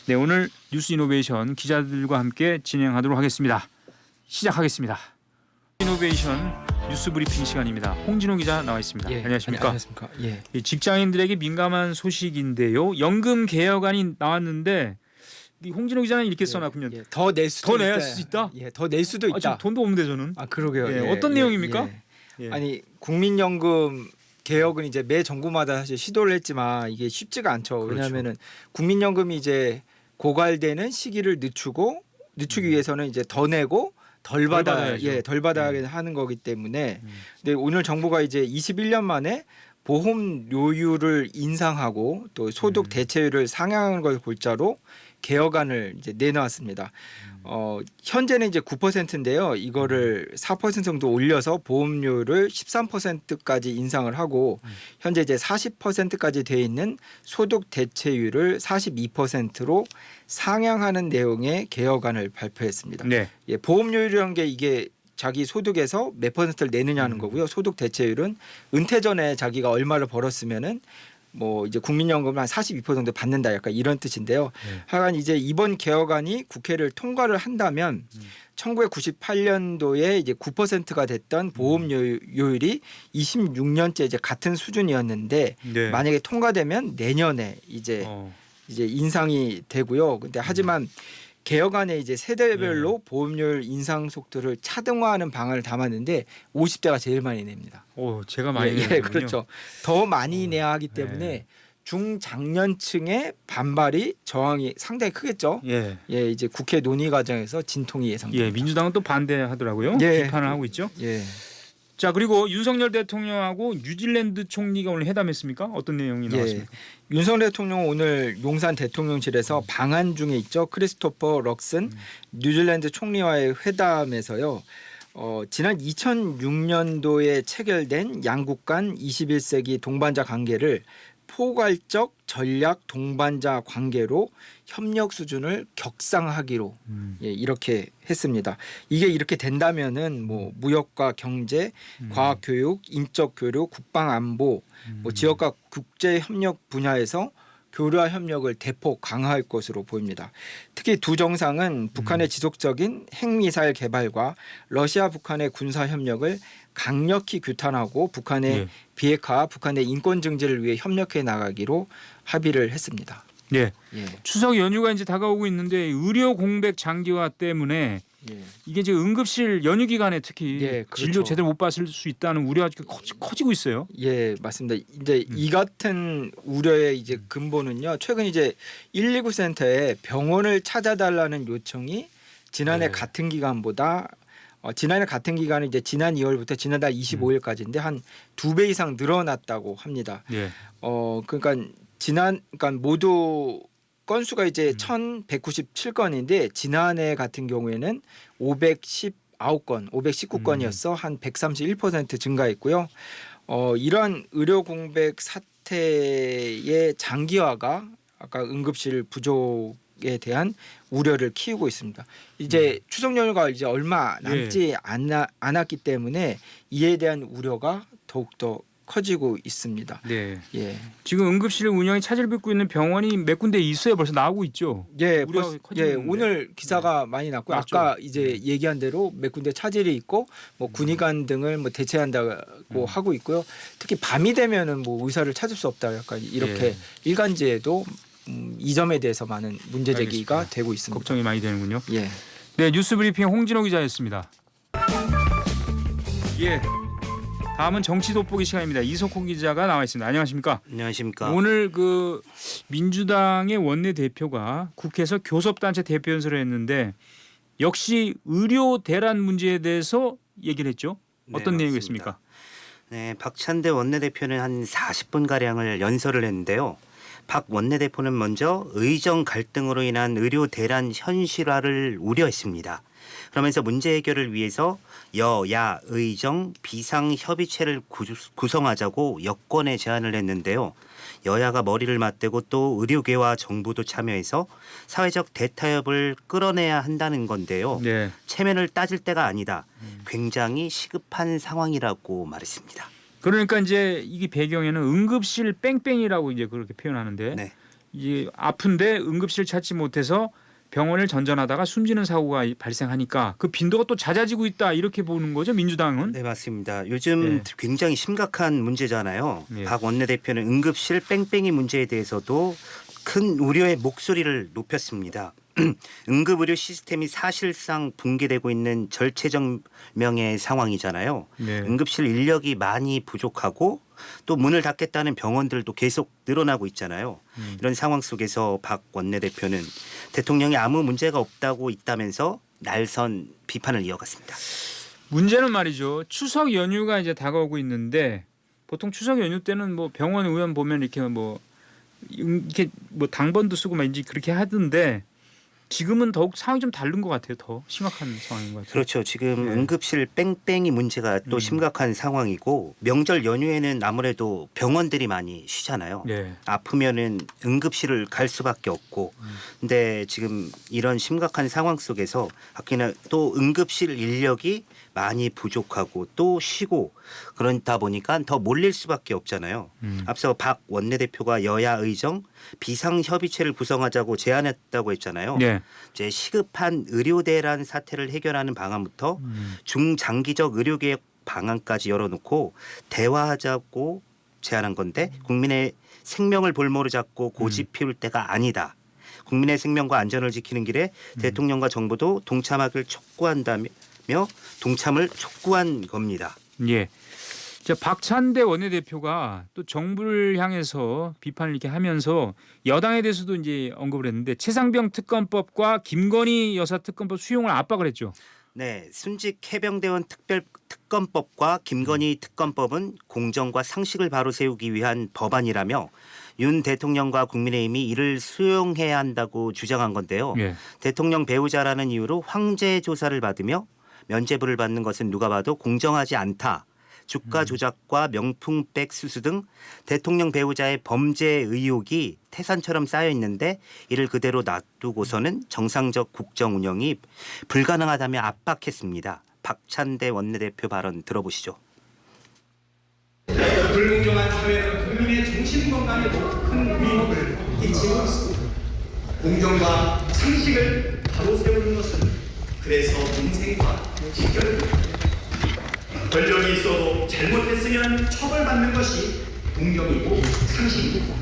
네, 오늘 뉴스 이노베이션 기자들과 함께 진행하도록 하겠습니다. 시작하겠습니다. 이노베이션 뉴스 브리핑 시간입니다. 홍진호 기자 나와 있습니다. 안녕하십니까? 안녕하십니까? 예. 이 직장인들에게 민감한 소식인데요. 연금 개혁안이 나왔는데 이 홍진호 기자는 이렇게 써놨군요. 더 낼 수도 낼 수 있다? 예, 더 낼 수도 있다. 지금 돈도 없는데 저는. 그러게요. 어떤 내용입니까? 예. 아니 국민연금 개혁은 이제 매 정부마다 사실 시도를 했지만 이게 쉽지가 않죠. 그렇죠. 왜냐하면은 국민연금이 이제 고갈되는 시기를 늦추기 위해서는 이제 더 내고 덜 받아야 하는 거기 때문에. 근데 오늘 정부가 이제 21년 만에 보험료율을 인상하고 또 소득 대체율을 상향하는 걸 골자로 개혁안을 이제 내놓았습니다. 현재는 이제 9%인데요. 이거를 4% 정도 올려서 보험료를 13%까지 인상을 하고 현재 이제 40%까지 돼 있는 소득 대체율을 42%로 상향하는 내용의 개혁안을 발표했습니다. 네. 예, 보험료율이라는 게 이게 자기 소득에서 몇 퍼센트를 내느냐는 거고요. 소득 대체율은 은퇴 전에 자기가 얼마를 벌었으면은 뭐 이제 국민연금을 한 42% 정도 받는다, 약간 이런 뜻인데요. 하여간 이제 이번 개혁안이 국회를 통과를 한다면 1998년도에 이제 9%가 됐던 보험료율이 26년째 이제 같은 수준이었는데 만약에 통과되면 내년에 이제 인상이 되고요. 근데 하지만 개혁안에 이제 세대별로 보험료율 인상 속도를 차등화하는 방안을 담았는데 50대가 제일 많이 냅니다. 제가 많이 내는군요. 그렇죠. 더 많이 내야 하기 때문에 중장년층의 반발이 저항이 상당히 크겠죠. 이제 국회 논의 과정에서 진통이 예상됩니다. 민주당은 또 반대하더라고요. 비판을 하고 있죠. 자, 그리고 윤석열 대통령하고 뉴질랜드 총리가 오늘 회담했습니까? 어떤 내용이 나왔습니까? 윤석열 대통령 오늘 용산 대통령실에서 방한 중에 있죠. 크리스토퍼 럭슨 뉴질랜드 총리와의 회담에서요. 지난 2006년도에 체결된 양국 간 21세기 동반자 관계를 포괄적 전략 동반자 관계로 협력 수준을 격상하기로 이렇게 했습니다. 이게 이렇게 된다면은 뭐 무역과 경제, 과학 교육, 인적 교류, 국방 안보, 뭐 지역과 국제 협력 분야에서 교류와 협력을 대폭 강화할 것으로 보입니다. 특히 두 정상은 북한의 지속적인 핵미사일 개발과 러시아 북한의 군사 협력을 강력히 규탄하고 북한의 비핵화, 북한의 인권 증진을 위해 협력해 나가기로 합의를 했습니다. 추석 연휴가 이제 다가오고 있는데 의료 공백 장기화 때문에 이게 지금 응급실 연휴 기간에 특히 진료 제대로 못 받을 수 있다는 우려가 커지고 있어요. 맞습니다. 이제 이 같은 우려의 이제 근본은요. 최근 이제 119 센터에 병원을 찾아달라는 요청이 지난해 같은 기간보다 지난해 같은 기간은 이제 지난 2월부터 지난달 25일까지인데 한 2배 이상 늘어났다고 합니다. 그러니까 모두 건수가 이제 1,197건인데 지난해 같은 경우에는 519건, 519건이었어 한 131% 증가했고요. 이러한 의료 공백 사태의 장기화가 아까 응급실 부족에 대한 우려를 키우고 있습니다. 이제 추석 연휴가 이제 얼마 남지 않았기 때문에 이에 대한 우려가 더욱더 커지고 있습니다. 지금 응급실 운영이 차질을 빚고 있는 병원이 몇 군데 있어요. 벌써 나오고 있죠. 오늘 기사가 많이 났고요. 아까 이제 얘기한 대로 몇 군데 차질이 있고 뭐 군의관 등을 뭐 대체한다고 하고 있고요. 특히 밤이 되면은 뭐 의사를 찾을 수 없다, 약간 이렇게 일간지에도 이 점에 대해서 많은 문제 제기가 되고 있습니다. 걱정이 많이 되는군요. 네, 뉴스 브리핑 홍진호 기자였습니다. 다음은 정치 돋보기 시간입니다. 이석호 기자가 나와 있습니다. 안녕하십니까? 안녕하십니까? 오늘 그 민주당의 원내대표가 국회에서 교섭단체 대표 연설을 했는데 역시 의료 대란 문제에 대해서 얘기를 했죠. 어떤 내용이었습니까? 박찬대 원내대표는 한 40분 가량을 연설을 했는데요. 박 원내대표는 먼저 의정 갈등으로 인한 의료 대란 현실화를 우려했습니다. 그러면서 문제 해결을 위해서 여야 의정 비상협의체를 구성하자고 여권에 제안을 했는데요. 여야가 머리를 맞대고 또 의료계와 정부도 참여해서 사회적 대타협을 끌어내야 한다는 건데요. 체면을 따질 때가 아니다. 굉장히 시급한 상황이라고 말했습니다. 그러니까 이제 이게 배경에는 응급실 뺑뺑이라고 이제 그렇게 표현하는데 이 아픈데 응급실 찾지 못해서 병원을 전전하다가 숨지는 사고가 발생하니까 그 빈도가 또 잦아지고 있다 이렇게 보는 거죠 민주당은. 네, 맞습니다. 요즘 예. 굉장히 심각한 문제잖아요. 예. 박 원내대표는 응급실 뺑뺑이 문제에 대해서도 큰 우려의 목소리를 높였습니다. 응급의료 시스템이 사실상 붕괴되고 있는 절체절명의 상황이잖아요. 네. 응급실 인력이 많이 부족하고 또 문을 닫겠다는 병원들도 계속 늘어나고 있잖아요. 이런 상황 속에서 박 원내대표는 대통령이 아무 문제가 없다고 있다면서 날선 비판을 이어갔습니다. 문제는 말이죠. 추석 연휴가 이제 다가오고 있는데 보통 추석 연휴 때는 뭐 병원 의원 보면 이렇게 뭐 당번도 쓰고 막 이제 그렇게 하던데 지금은 더욱 상황이 좀 다른 것 같아요. 더 심각한 상황인 것 같아요. 그렇죠. 지금 네. 응급실 뺑뺑이 문제가 또 심각한 상황이고 명절 연휴에는 아무래도 병원들이 많이 쉬잖아요. 네. 아프면은 응급실을 갈 수밖에 없고 근데 지금 이런 심각한 상황 속에서 하기는 또 응급실 인력이 많이 부족하고 또 쉬고 그러다 보니까 더 몰릴 수밖에 없잖아요. 앞서 박 원내대표가 여야 의정 비상협의체를 구성하자고 제안했다고 했잖아요. 네. 이제 시급한 의료 대란 사태를 해결하는 방안부터 중장기적 의료개혁 방안까지 열어놓고 대화하자고 제안한 건데 국민의 생명을 볼모로 잡고 고집 피울 때가 아니다. 국민의 생명과 안전을 지키는 길에 대통령과 정부도 동참하길 촉구한다며 동참을 촉구한 겁니다. 예. 자, 박찬대 원내대표가 또 정부를 향해서 비판을 이렇게 하면서 여당에 대해서도 이제 언급을 했는데 최상병 특검법과 김건희 여사 특검법 수용을 압박을 했죠. 네, 순직 해병대원 특별 특검법과 김건희 특검법은 공정과 상식을 바로 세우기 위한 법안이라며 윤 대통령과 국민의힘이 이를 수용해야 한다고 주장한 건데요. 예. 대통령 배우자라는 이유로 황제 조사를 받으며 면죄부를 받는 것은 누가 봐도 공정하지 않다. 주가 조작과 명품백 수수 등 대통령 배우자의 범죄 의혹이 태산처럼 쌓여 있는데 이를 그대로 놔두고서는 정상적 국정 운영이 불가능하다며 압박했습니다. 박찬대 원내대표 발언 들어보시죠. 불공정한 사회는 국민의 정신건강에도 큰 위협을 끼치고 있습니다. 공정과 상식을 바로 세우는 것은 그래서 민생과 직결입니다. 권력이 있어도 잘못했으면 처벌받는 것이 공정이고 상식입니다.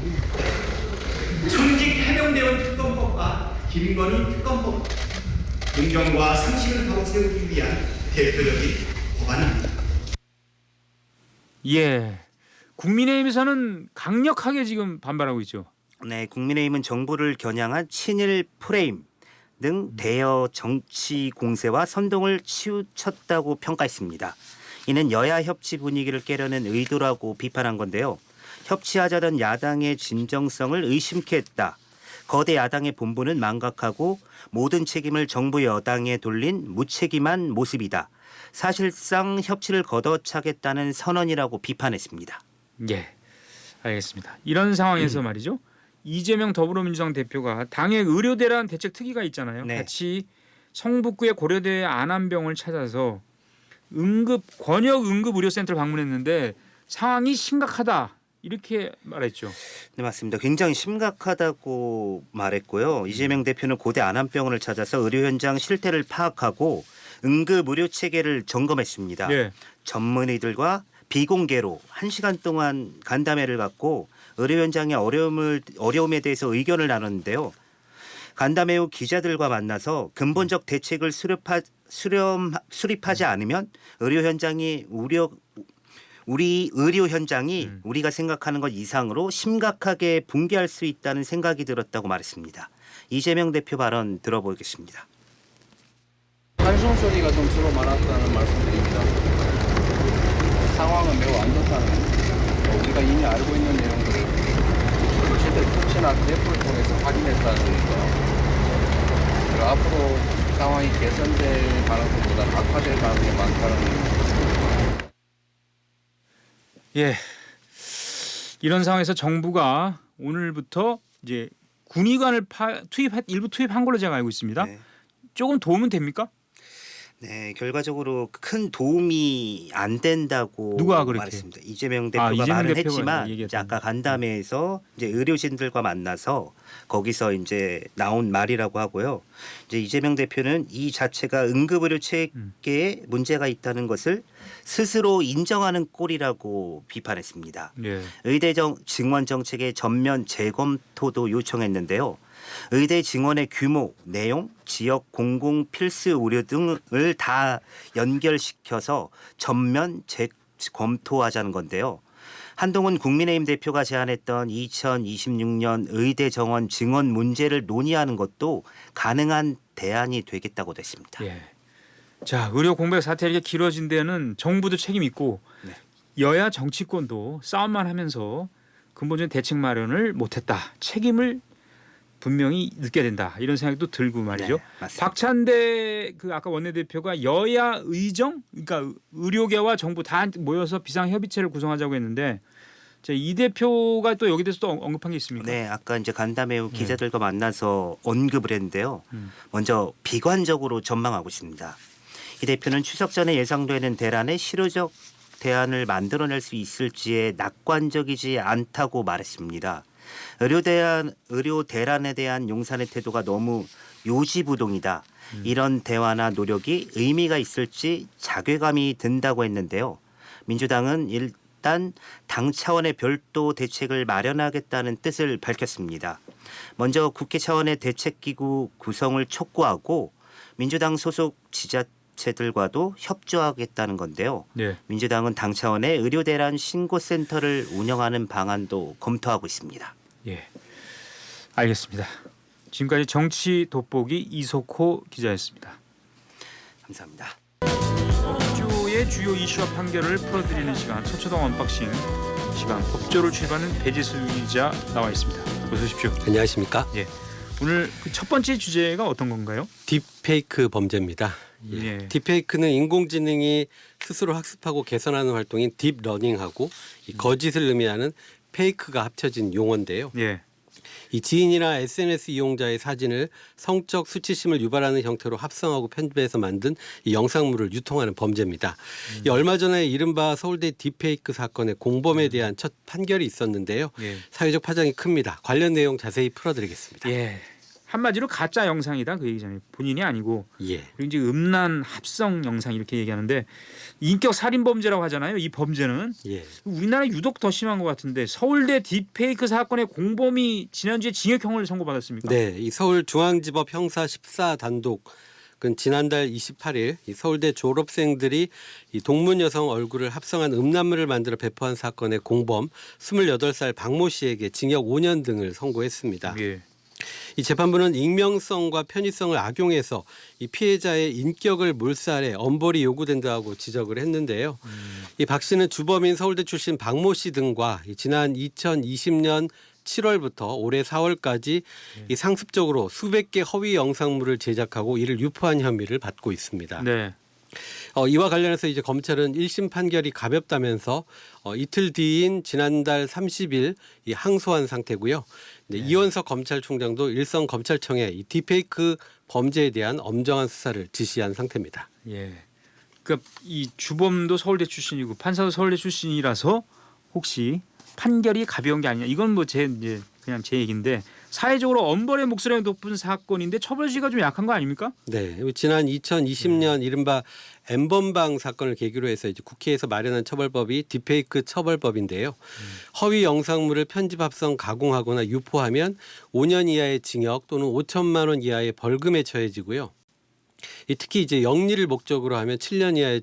순직 해병대원 특검법과 김건희 특검법 공정과 상식을 바로 세우기 위한 대표적인 법안입니다. 예. 국민의힘에서는 강력하게 지금 반발하고 있죠. 네, 국민의힘은 정부를 겨냥한 친일 프레임 등 대여 정치 공세와 선동을 치우쳤다고 평가했습니다. 이는 여야 협치 분위기를 깨려는 의도라고 비판한 건데요. 협치하자던 야당의 진정성을 의심케 했다. 거대 야당의 본분은 망각하고 모든 책임을 정부 여당에 돌린 무책임한 모습이다. 사실상 협치를 걷어차겠다는 선언이라고 비판했습니다. 예. 알겠습니다. 이런 상황에서 말이죠. 이재명 더불어민주당 대표가 당의 의료대란 대책 특위가 있잖아요. 네. 같이 성북구의 고려대 안암병을 찾아서 권역 응급 의료센터를 방문했는데 상황이 심각하다 이렇게 말했죠. 네, 맞습니다. 굉장히 심각하다고 말했고요. 이재명 대표는 고대 안암병원을 찾아서 의료 현장 실태를 파악하고 응급 의료 체계를 점검했습니다. 예. 전문의들과 비공개로 1시간 동안 간담회를 갖고 의료 현장의 어려움에 대해서 의견을 나눴는데요. 간담회 후 기자들과 만나서 근본적 대책을 수립하지 않으면 의료 현장이 우리 의료 현장이 우리가 생각하는 것 이상으로 심각하게 붕괴할 수 있다는 생각이 들었다고 말했습니다. 이재명 대표 발언 들어보겠습니다. 한숨 소리가 좀 주로 많았다는 말씀드립니다. 상황은 매우 안 좋다는 우리가 이미 알고 있는 내용들을 실제 수치나 그래프를 통해서 확인했다는 거. 그리고 앞으로 상황이 개선될 가능성보다 악화될 가능성이 많다는 예. 이런 상황에서 정부가 오늘부터 이제 군의관을 일부 투입한 걸로 제가 알고 있습니다. 네. 조금 도움은 됩니까? 네, 결과적으로 큰 도움이 안 된다고 누가 그렇게? 말했습니다. 이재명 대표가 이재명 말은 대표가 했지만 얘기했던 이제 아까 간담회에서 이제 의료진들과 만나서 거기서 이제 나온 말이라고 하고요. 이제 이재명 대표는 이 자체가 응급의료 체계에 문제가 있다는 것을 스스로 인정하는 꼴이라고 비판했습니다. 예. 의대 증원 정책의 전면 재검토도 요청했는데요. 의대 증원의 규모, 내용, 지역 공공 필수 의료 등을 다 연결시켜서 전면 재검토하자는 건데요. 한동훈 국민의힘 대표가 제안했던 2026년 의대 정원 증원 문제를 논의하는 것도 가능한 대안이 되겠다고 됐습니다. 예. 자, 의료 공백 사태 이렇게 길어진 데는 정부도 책임 있고 네. 여야 정치권도 싸움만 하면서 근본적인 대책 마련을 못했다. 책임을 분명히 느껴야 된다. 이런 생각도 들고 말이죠. 네, 맞습니다. 박찬대 그 아까 원내대표가 여야 의정, 그러니까 의료계와 정부 다 모여서 비상협의체를 구성하자고 했는데 이 대표가 또 여기 대해서 또 언급한 게 있습니까? 네, 아까 이제 간담회 후 기자들과 만나서 언급을 했는데요. 먼저 비관적으로 전망하고 있습니다. 이 대표는 추석 전에 예상되는 대란의 실효적 대안을 만들어낼 수 있을지에 낙관적이지 않다고 말했습니다. 의료 대란에 대한 용산의 태도가 너무 요지부동이다. 이런 대화나 노력이 의미가 있을지 자괴감이 든다고 했는데요. 민주당은 일단 당 차원의 별도 대책을 마련하겠다는 뜻을 밝혔습니다. 먼저 국회 차원의 대책기구 구성을 촉구하고 민주당 소속 지자체들과도 협조하겠다는 건데요. 네. 민주당은 당 차원의 의료 대란 신고센터를 운영하는 방안도 검토하고 있습니다. 예. 알겠습니다. 지금까지 정치 돋보기 이석호 기자였습니다. 감사합니다. 주의 주요 이슈와 판결을 풀어드리는 시간 서초동 언박싱 시간 법조를 출입하는 배지수 기자 나와 있습니다. 어서 오십시오. 안녕하십니까? 예. 오늘 그 첫 번째 주제가 어떤 건가요? 딥페이크 범죄입니다. 예. 딥페이크는 인공지능이 스스로 학습하고 개선하는 활동인 딥러닝하고 이 거짓을 의미하는 페이크가 합쳐진 용어인데요. 예. 이 지인이나 SNS 이용자의 사진을 성적 수치심을 유발하는 형태로 합성하고 편집해서 만든 이 영상물을 유통하는 범죄입니다. 이 얼마 전에 이른바 서울대 딥페이크 사건의 공범에 대한 첫 판결이 있었는데요. 예. 사회적 파장이 큽니다. 관련 내용 자세히 풀어드리겠습니다. 예. 한마디로 가짜 영상이다 그 얘기잖아요. 본인이 아니고 예. 그리고 이제 음란 합성 영상 이렇게 얘기하는데 인격 살인 범죄라고 하잖아요. 이 범죄는 예. 우리나라 유독 더 심한 것 같은데 서울대 딥페이크 사건의 공범이 지난주에 징역형을 선고받았습니까? 네, 이 서울중앙지법 형사 14 단독 그 지난달 28일 이 서울대 졸업생들이 이 동문 여성 얼굴을 합성한 음란물을 만들어 배포한 사건의 공범 28살 박모 씨에게 징역 5년 등을 선고했습니다. 예. 이 재판부는 익명성과 편의성을 악용해서 이 피해자의 인격을 몰살해 엄벌이 요구된다고 지적을 했는데요. 이 박 씨는 주범인 서울대 출신 박모 씨 등과 지난 2020년 7월부터 올해 4월까지 이 상습적으로 수백 개 허위 영상물을 제작하고 이를 유포한 혐의를 받고 있습니다. 네. 이와 관련해서 이제 검찰은 1심 판결이 가볍다면서 이틀 뒤인 지난달 30일 이 항소한 상태고요. 네. 이원석 검찰총장도 일선 검찰청에 이 딥페이크 범죄에 대한 엄정한 수사를 지시한 상태입니다. 예. 그러니까 이 주범도 서울대 출신이고 판사도 서울대 출신이라서 혹시 판결이 가벼운 게 아니냐. 이건 뭐 이제 그냥 제 얘기인데 사회적으로 엄벌의 목소리가 높은 사건인데 처벌시가 좀 약한 거 아닙니까? 네, 지난 2020년 이른바 N번방 사건을 계기로 해서 이제 국회에서 마련한 처벌법이 딥페이크 처벌법인데요. 허위 영상물을 편집, 합성, 가공하거나 유포하면 5년 이하의 징역 또는 5천만 원 이하의 벌금에 처해지고요. 특히 이제 영리를 목적으로 하면 7년 이하의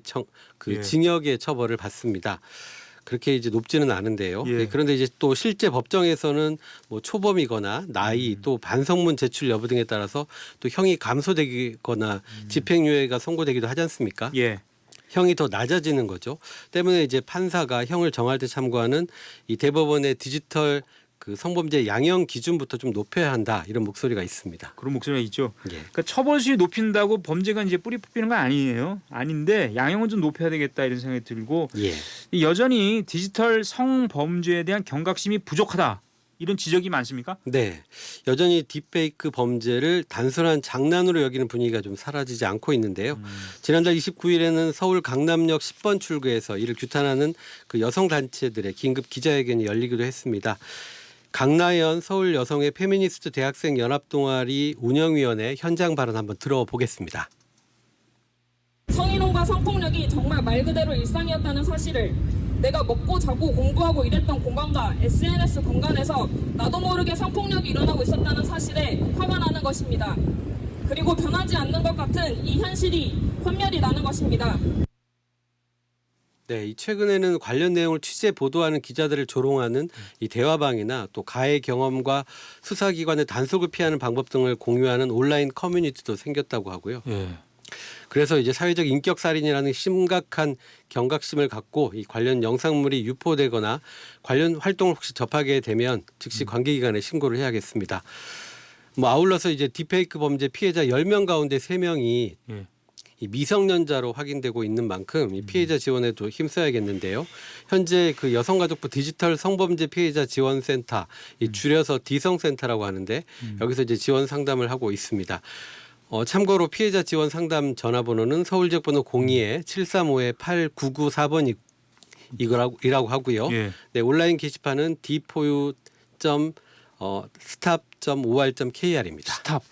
예. 징역의 처벌을 받습니다. 그렇게 이제 높지는 않은데요. 예. 네, 그런데 이제 또 실제 법정에서는 뭐 초범이거나 나이 또 반성문 제출 여부 등에 따라서 또 형이 감소되거나 집행유예가 선고되기도 하지 않습니까? 예. 형이 더 낮아지는 거죠. 때문에 이제 판사가 형을 정할 때 참고하는 이 대법원의 디지털 그 성범죄 양형 기준부터 좀 높여야 한다 이런 목소리가 있습니다. 그런 목소리가 있죠. 예. 그러니까 처벌시 높인다고 범죄가 이제 뿌리 뽑히는 건 아니에요. 아닌데 양형은 좀 높여야 되겠다 이런 생각이 들고 예. 여전히 디지털 성범죄에 대한 경각심이 부족하다. 이런 지적이 많습니까? 네, 여전히 딥페이크 범죄를 단순한 장난으로 여기는 분위기가 좀 사라지지 않고 있는데요. 지난달 29일에는 서울 강남역 10번 출구에서 이를 규탄하는 그 여성 단체들의 긴급 기자회견이 열리기도 했습니다. 강나연 서울 여성의 페미니스트 대학생 연합동아리 운영위원회 현장 발언 한번 들어보겠습니다. 성희롱과 성폭력이 정말 말 그대로 일상이었다는 사실을 내가 먹고 자고 공부하고 이랬던 공간과 SNS 공간에서 나도 모르게 성폭력이 일어나고 있었다는 사실에 화가 나는 것입니다. 그리고 변하지 않는 것 같은 이 현실이 환멸이 나는 것입니다. 네, 이 최근에는 관련 내용을 취재 보도하는 기자들을 조롱하는 이 대화방이나 또 가해 경험과 수사기관의 단속을 피하는 방법 등을 공유하는 온라인 커뮤니티도 생겼다고 하고요. 예. 그래서 이제 사회적 인격 살인이라는 심각한 경각심을 갖고 이 관련 영상물이 유포되거나 관련 활동을 혹시 접하게 되면 즉시 관계기관에 신고를 해야겠습니다. 뭐 아울러서 이제 딥페이크 범죄 피해자 10명 가운데 3명이 예. 이 미성년자로 확인되고 있는 만큼 이 피해자 지원에도 힘써야겠는데요. 현재 그 여성가족부 디지털 성범죄 피해자 지원센터, 이 줄여서 디성센터라고 하는데 여기서 이제 지원 상담을 하고 있습니다. 참고로 피해자 지원 상담 전화번호는 서울지역 번호 02-735-8994번 이라고 하고요. 예. 네, 온라인 게시판은 stop.or.kr입니다. 스탑.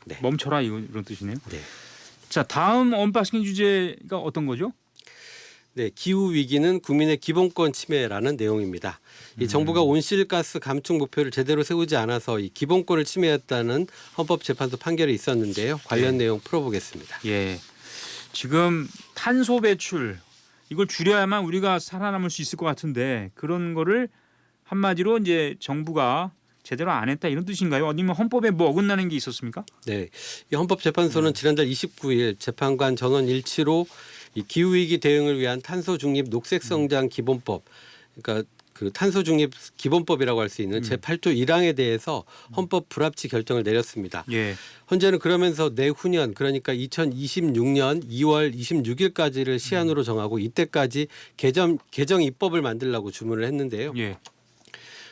네. 멈춰라 이런 뜻이네요. 네. 자, 다음 언박싱 주제가 어떤 거죠? 네, 기후 위기는 국민의 기본권 침해라는 내용입니다. 이 정부가 온실가스 감축 목표를 제대로 세우지 않아서 이 기본권을 침해했다는 헌법재판소 판결이 있었는데요. 관련 내용 풀어보겠습니다. 예. 지금 탄소 배출 이걸 줄여야만 우리가 살아남을 수 있을 것 같은데 그런 거를 한마디로 이제 정부가 제대로 안 했다 이런 뜻인가요? 아니면 헌법에 뭐 어긋나는 게 있었습니까? 네, 이 헌법재판소는 지난달 29일 재판관 전원 일치로 이 기후 위기 대응을 위한 탄소 중립 녹색 성장 기본법, 그러니까 그 탄소 중립 기본법이라고 할 수 있는 제8조 1항에 대해서 헌법 불합치 결정을 내렸습니다. 예. 현재는 그러면서 내후년 그러니까 2026년 2월 26일까지를 시한으로 정하고 이때까지 개정 입법을 만들라고 주문을 했는데요. 예.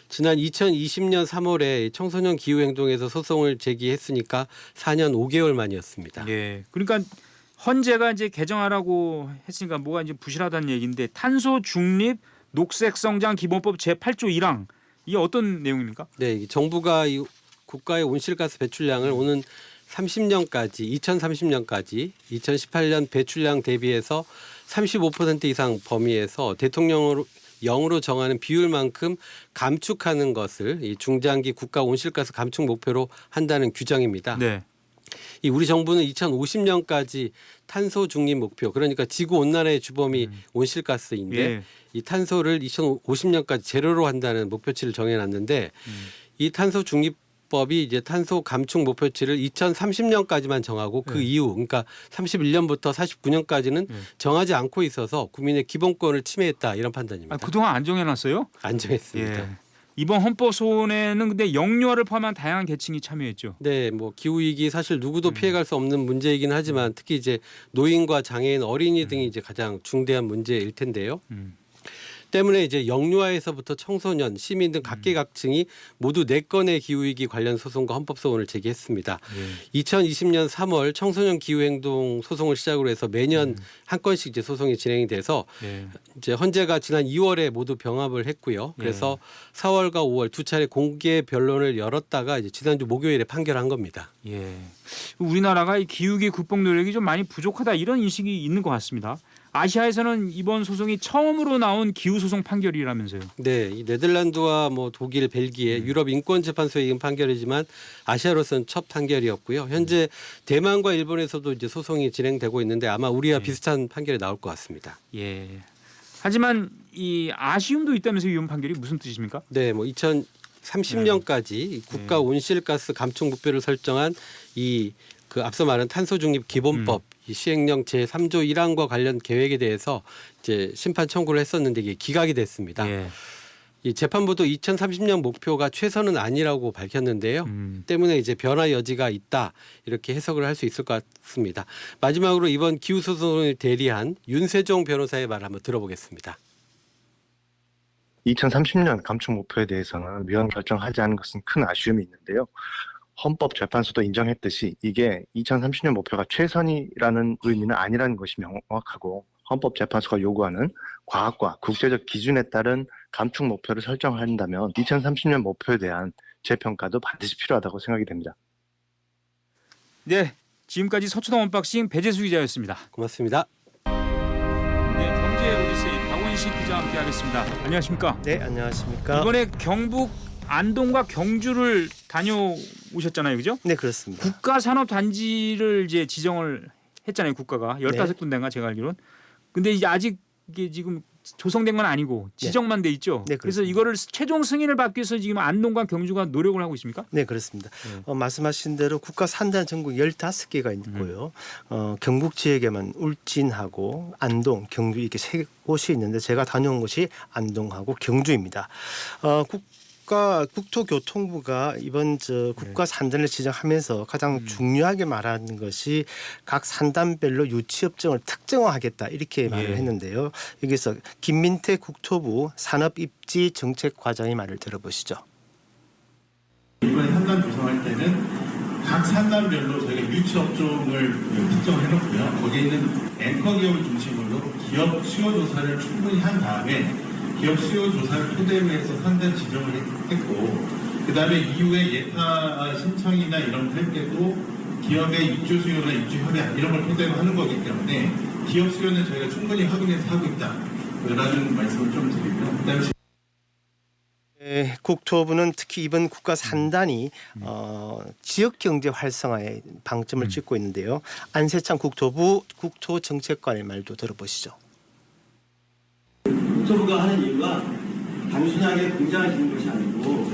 지난 2020년 3월에 청소년 기후행동에서 소송을 제기했으니까 4년 5개월 만이었습니다. 예. 그러니까 헌재가 이제 개정하라고 했으니까 뭐가 이제 부실하다는 얘기인데 탄소 중립 녹색 성장 기본법 제8조 1항 이게 어떤 내용입니까? 네, 이 정부가 이 국가의 온실가스 배출량을 오는 2030년까지 2018년 배출량 대비해서 35% 이상 범위에서 대통령으로 영으로 정하는 비율만큼 감축하는 것을 이 중장기 국가 온실가스 감축 목표로 한다는 규정입니다. 네. 이 우리 정부는 2050년까지 탄소 중립 목표, 그러니까 지구 온난화의 주범이 온실가스인데 예. 이 탄소를 2050년까지 제로로 한다는 목표치를 정해놨는데 이 탄소 중립법이 이제 탄소 감축 목표치를 2030년까지만 정하고 그 이후 그러니까 31년부터 49년까지는 정하지 않고 있어서 국민의 기본권을 침해했다 이런 판단입니다. 아, 그동안 안 정해놨어요? 안 정했습니다. 예. 이번 헌법 소원에는 근데 영유아를 포함한 다양한 계층이 참여했죠. 네, 뭐 기후 위기 사실 누구도 피해갈 수 없는 문제이긴 하지만 특히 이제 노인과 장애인, 어린이 등이 이제 가장 중대한 문제일 텐데요. 때문에 이제 영유아에서부터 청소년, 시민 등 각계각층이 모두 4건의 기후위기 관련 소송과 헌법소원을 제기했습니다. 2020년 3월 청소년 기후행동 소송을 시작으로 해서 매년 한 건씩 이제 소송이 진행이 돼서 이제 헌재가 지난 2월에 모두 병합을 했고요. 그래서 4월과 5월 두 차례 공개 변론을 열었다가 이제 지난주 목요일에 판결한 겁니다. 예. 우리나라가 이 기후위기 극복 노력이 좀 많이 부족하다 이런 인식이 있는 것 같습니다. 아시아에서는 이번 소송이 처음으로 나온 기후 소송 판결이라면서요. 네, 이 네덜란드와 뭐 독일, 벨기에, 유럽 인권재판소에 이은 판결이지만 아시아로서는 첫 판결이었고요. 현재 대만과 일본에서도 이제 소송이 진행되고 있는데 아마 우리와 비슷한 판결이 나올 것 같습니다. 예. 하지만 이 아쉬움도 있다면서 이번 판결이 무슨 뜻입니까? 네, 뭐 2030년까지 국가 온실가스 감축 목표를 설정한 이 그 앞서 말한 탄소 중립 기본법 이 시행령 제3조 1항과 관련 계획에 대해서 이제 심판 청구를 했었는데 이게 기각이 됐습니다. 예. 이 재판부도 2030년 목표가 최선은 아니라고 밝혔는데요. 때문에 이제 변화 여지가 있다 이렇게 해석을 할 수 있을 것 같습니다. 마지막으로 이번 기후 소송을 대리한 윤세종 변호사의 말 한번 들어보겠습니다. 2030년 감축 목표에 대해서는 위헌 결정하지 않은 것은 큰 아쉬움이 있는데요. 헌법재판소도 인정했듯이 이게 2030년 목표가 최선이라는 의미는 아니라는 것이 명확하고 헌법재판소가 요구하는 과학과 국제적 기준에 따른 감축 목표를 설정한다면 2030년 목표에 대한 재평가도 반드시 필요하다고 생각이 됩니다. 네, 지금까지 서초동 언박싱 배재수 기자였습니다. 고맙습니다. 네, 경제 오디세이 박원식 기자와 함께하겠습니다. 안녕하십니까? 네, 안녕하십니까? 이번에 경북 안동과 경주를 다녀오셨잖아요, 그죠? 네, 그렇습니다. 국가산업단지를 이제 지정을 했잖아요, 국가가 15군데인가 제가 알기로는. 근데 이제 아직 이게 지금 조성된 건 아니고 지정만 돼 있죠. 네, 그래서 그렇습니다. 이거를 최종 승인을 받기 위해서 지금 안동과 경주가 노력을 하고 있습니까? 네, 그렇습니다. 말씀하신 대로 국가 산단 전국 15개가 있고요. 경북 지역에만 울진하고 안동, 경주 이렇게 3곳이 있는데 제가 다녀온 곳이 안동하고 경주입니다. 국토교통부가 이번 국가 산단을 지정하면서 가장 중요하게 말하는 것이 각 산단별로 유치업종을 특정화하겠다 이렇게 말을 했는데요. 여기서 김민태 국토부 산업입지정책과장의 말을 들어보시죠. 이번에 산단 조성할 때는 각 산단별로 저희가 유치업종을 특정을 해놓고요. 거기에 있는 앵커 기업을 중심으로 기업 수요 조사를 충분히 한 다음에 기업 수요 조사를 토대로 해서 산단 지정을 했고, 그 다음에 이후에 예타 신청이나 이런 거 할 때도 기업의 입주 수요나 입주 협약 이런 걸 토대로 하는 거기 때문에 기업 수요는 저희가 충분히 확인해서 하고 있다라는 말씀을 좀 드리고요. 그다음에 국토부는 특히 이번 국가 산단이 지역 경제 활성화에 방점을 찍고 있는데요. 안세찬 국토부 국토정책관의 말도 들어보시죠. 국토부가 하는 이유가 단순하게 공장을 짓는 것이 아니고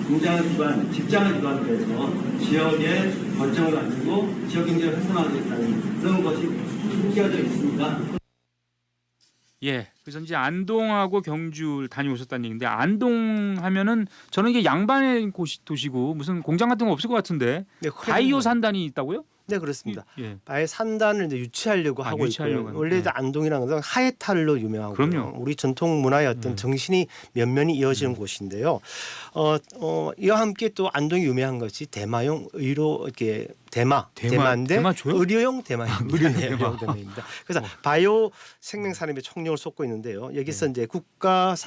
공장을 기반, 직장을 기반으로 해서 지역의 거점을 만들고 지역 경제를 활성화하겠다는 그런 것이 숨겨져 있습니다. 예, 그래서 이제 안동하고 경주를 다녀오셨다는 얘기인데 안동 하면은 저는 이게 양반의 도시고 무슨 공장 같은 거 없을 것 같은데 네, 바이오 산단이 있다고요? 네, 그렇습니다. 예. 아예 산단을 이제 유치하려고 하고 유치하려고 있고요. 원래 하는, 안동이라는 것은 하회탈로 유명하고 그럼요. 우리 전통 문화의 어떤 정신이 면면이 이어지는 곳인데요. 이와 함께 또 안동이 유명한 것이 대마용 의료 이렇게 대마인데 대마초요? 의료용 대마입니다. 의료용 네, 대마. 의료용 대마입니다. 그래서 바이오 생명 산업에 총력을 쏟고 있는데요. 여기서 이제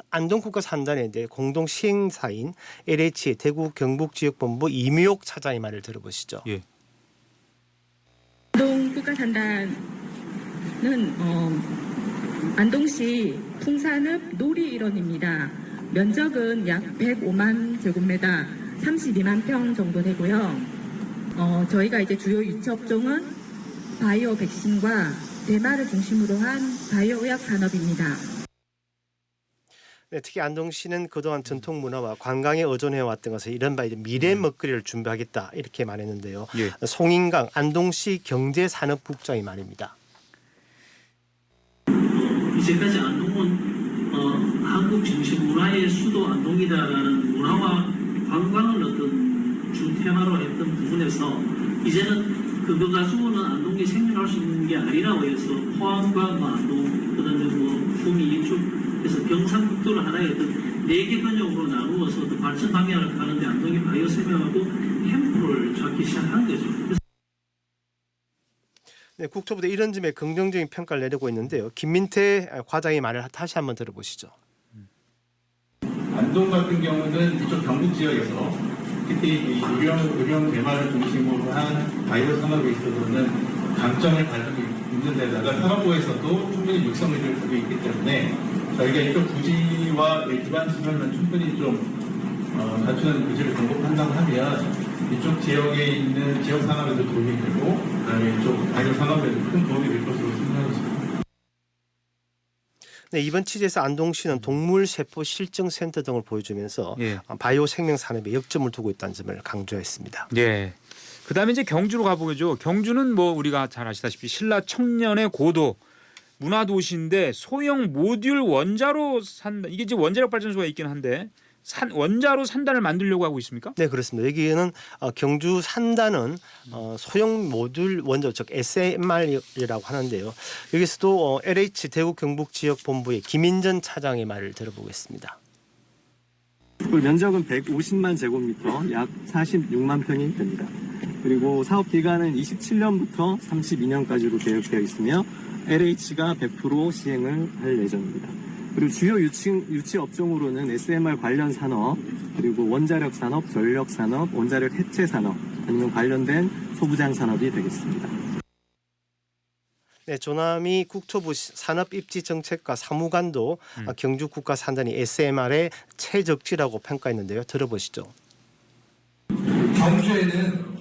안동 국가 산단의 이제 공동 시행사인 LH의 대구 경북 지역본부 이미옥 차장의 말을 들어보시죠. 예. 안동 국가산단은 안동시 풍산읍 놀이 일원입니다. 면적은 약 105만 제곱미터, 32만 평 정도 되고요. 저희가 이제 주요 유치업종은 바이오 백신과 대마를 중심으로 한 바이오 의학 산업입니다. 네, 특히 안동시는 그동안 전통 문화와 관광에 의존해 왔던 것을 이른바 이제 미래 먹거리를 준비하겠다 이렇게 말했는데요. 예. 송인강 안동시 경제산업국장의 말입니다. 이제까지 안동은 한국 정신 문화의 수도 안동이다라는 문화와 관광을 어떤 주 테마로 했던 부분에서 이제는 그거 가지고는 안동이 생존할 수 있는 게 아니라고 해서 포항과 안동 그다음에 풍이 이쪽 그래서 경상북도를 하나의 어떤 4개 근역으로 나누어서 또 발전 방향을 가는데 안동이 바이오 생명하고 햄프를 잡기 시작한 거죠. 네, 국토부도 이런 점에 긍정적인 평가를 내리고 있는데요. 김민태 과장의 말을 다시 한번 들어보시죠. 안동 같은 경우는 이쪽 경북 지역에서 특히 이 의료용 대마를 중심으로 한 바이오 산업에 있어서는 강점을 가지고 있는 데다가 산업부에서도 충분히 육성을 하고 있기 때문에 저희가 이쪽 부지와 기반 시설만 충분히 좀 갖추는 부지를 공급한다고 하면 이쪽 지역에 있는 지역 산업에도 도움이 되고 그다음에 이쪽 바이오 산업에도 큰 도움이 될 것으로 생각합니다. 네, 이번 취재에서 안동시는 동물세포 실증센터 등을 보여주면서 예. 바이오 생명 산업에 역점을 두고 있다는 점을 강조했습니다. 예. 그다음에 이제 경주로 가보죠. 경주는 뭐 우리가 잘 아시다시피 신라 청년의 고도 문화 도시인데 소형 모듈 원자로 산다. 이게 이제 원자력 발전소가 있긴 한데 원자로 산단을 만들려고 하고 있습니까? 네, 그렇습니다. 여기는 경주 산단은 소형 모듈 원자로 즉 SMR이라고 하는데요. 여기서도 LH 대구 경북 지역 본부의 김인전 차장의 말을 들어보겠습니다. 면적은 150만 제곱미터, 약 46만 평이 됩니다. 그리고 사업 기간은 27년부터 32년까지로 계획되어 있으며 LH가 100% 시행을 할 예정입니다. 그리고 주요 유치 업종으로는 SMR 관련 산업, 그리고 원자력 산업, 전력 산업, 원자력 해체 산업, 아니면 관련된 소부장 산업이 되겠습니다. 네, 조남희 국토부 산업입지정책과 사무관도 경주 국가산단이 SMR의 최적지라고 평가했는데요. 들어보시죠. 경주에는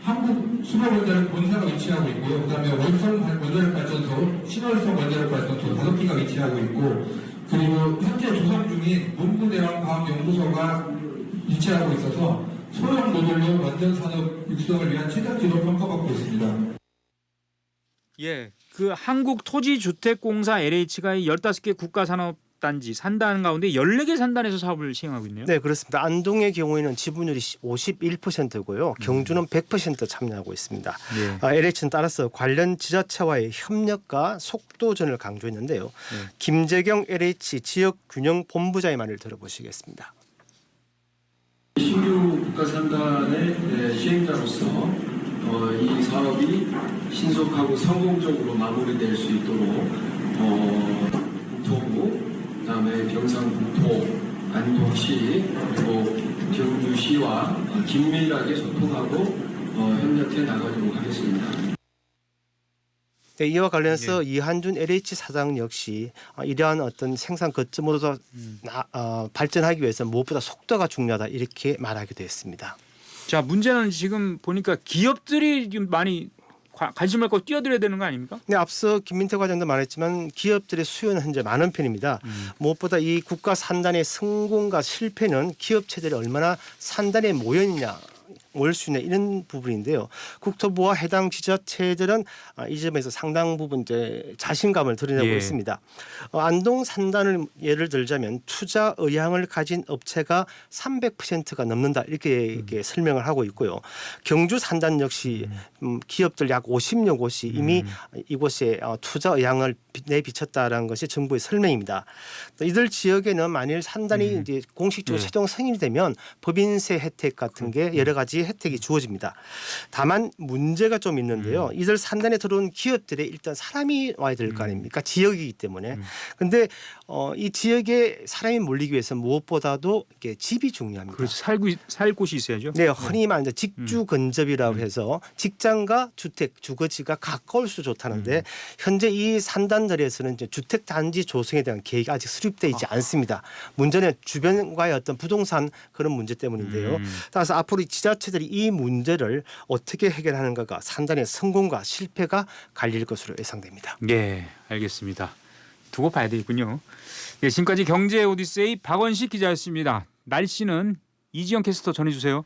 한국 수소원자력 본사가 위치하고 있고요. 그다음에 월성 원자력발전소, 신월성 원자력발전소 5기가 위치하고 있고, 그리고 현재 조성 중인 문부대왕과학연구소가 위치하고 있어서 소형 모듈로 원전 산업 육성을 위한 최적지로 평가받고 있습니다. 예, 그 한국토지주택공사 LH가 15개 국가산업단지 산단 가운데 14개 산단에서 사업을 시행하고 있네요. 네, 그렇습니다. 안동의 경우에는 지분율이 51%고요. 경주는 100% 참여하고 있습니다. 예. LH는 따라서 관련 지자체와의 협력과 속도전을 강조했는데요. 김재경 LH 지역균형본부장의 말을 들어보시겠습니다. 신규 국가산단의 시행자로서 이 사업이 신속하고 성공적으로 마무리될 수 있도록 국토부, 그다음에 경상북도, 안동시, 그리고 경주시와 긴밀하게 소통하고 협력해 나가도록 하겠습니다. 네, 이와 관련해서 이한준 LH 사장 역시 이러한 어떤 생산 거점으로서 발전하기 위해서 무엇보다 속도가 중요하다 이렇게 말하기도 했습니다. 자, 문제는 지금 보니까 기업들이 좀 많이 관심을 갖고 뛰어들어야 되는 거 아닙니까? 네, 앞서 김민태 과장도 말했지만 기업들의 수요는 현재 많은 편입니다. 무엇보다 이 국가 산단의 성공과 실패는 기업 체들이 얼마나 산단에 모일 수 있는 이런 부분인데요. 국토부와 해당 지자체들은 이 점에서 상당 부분 이제 자신감을 드러내고 있습니다. 안동 산단을 예를 들자면 투자 의향을 가진 업체가 300%가 넘는다 이렇게 설명을 하고 있고요. 경주 산단 역시 기업들 약 50여 곳이 이미 이곳에 투자 의향을 내비쳤다라는 것이 정부의 설명입니다. 이들 지역에는 만일 산단이 이제 공식적으로 최종 승인이 되면 법인세 혜택 같은 게 여러 가지 혜택이 주어집니다. 다만 문제가 좀 있는데요. 이들 산단에 들어온 기업들에 일단 사람이 와야 될 거 아닙니까? 지역이기 때문에. 그런데 이 지역에 사람이 몰리기 위해서 무엇보다도 이렇게 집이 중요합니다. 그렇죠. 살 곳이 있어야죠. 네, 흔히 말하는 직주 근접이라고 해서 직장과 주택, 주거지가 가까울수록 좋다는데 현재 이 산단들에서는 이제 주택 단지 조성에 대한 계획이 아직 수립되어 있지 않습니다. 문제는 주변과의 어떤 부동산 그런 문제 때문인데요. 따라서 앞으로 지자체들이 이 문제를 어떻게 해결하는가가 산단의 성공과 실패가 갈릴 것으로 예상됩니다. 네, 알겠습니다. 두고 봐야 되겠군요. 네, 지금까지 경제 오디세이 박원식 기자였습니다. 날씨는 이지영 캐스터 전해주세요.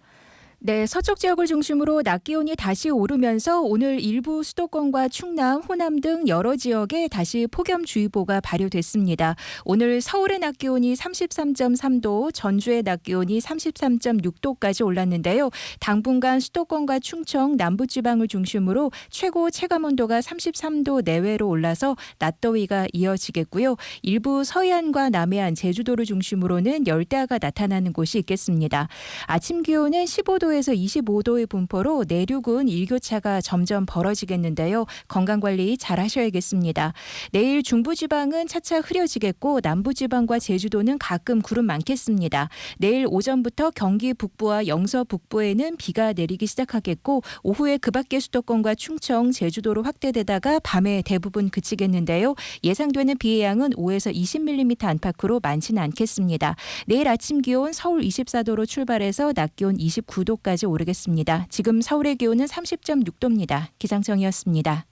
네, 서쪽 지역을 중심으로 낮 기온이 다시 오르면서 오늘 일부 수도권과 충남, 호남 등 여러 지역에 다시 폭염주의보가 발효됐습니다. 오늘 서울의 낮 기온이 33.3도, 전주의 낮 기온이 33.6도까지 올랐는데요. 당분간 수도권과 충청, 남부지방을 중심으로 최고 체감온도가 33도 내외로 올라서 낮더위가 이어지겠고요. 일부 서해안과 남해안, 제주도를 중심으로는 열대야가 나타나는 곳이 있겠습니다. 아침 기온은 15도에서 25도의 분포로 내륙은 일교차가 점점 벌어지겠는데요. 건강관리 잘 하셔야겠습니다. 내일 중부지방은 차차 흐려지겠고 남부지방과 제주도는 가끔 구름 많겠습니다. 내일 오전부터 경기 북부와 영서 북부에는 비가 내리기 시작하겠고 오후에 그 밖의 수도권과 충청, 제주도로 확대되다가 밤에 대부분 그치겠는데요. 예상되는 비의 양은 5에서 20mm 안팎으로 많지는 않겠습니다. 내일 아침 기온 서울 24도로 출발해서 낮 기온 29도까지 오르겠습니다. 지금 서울의 기온은 30.6도입니다. 기상청이었습니다.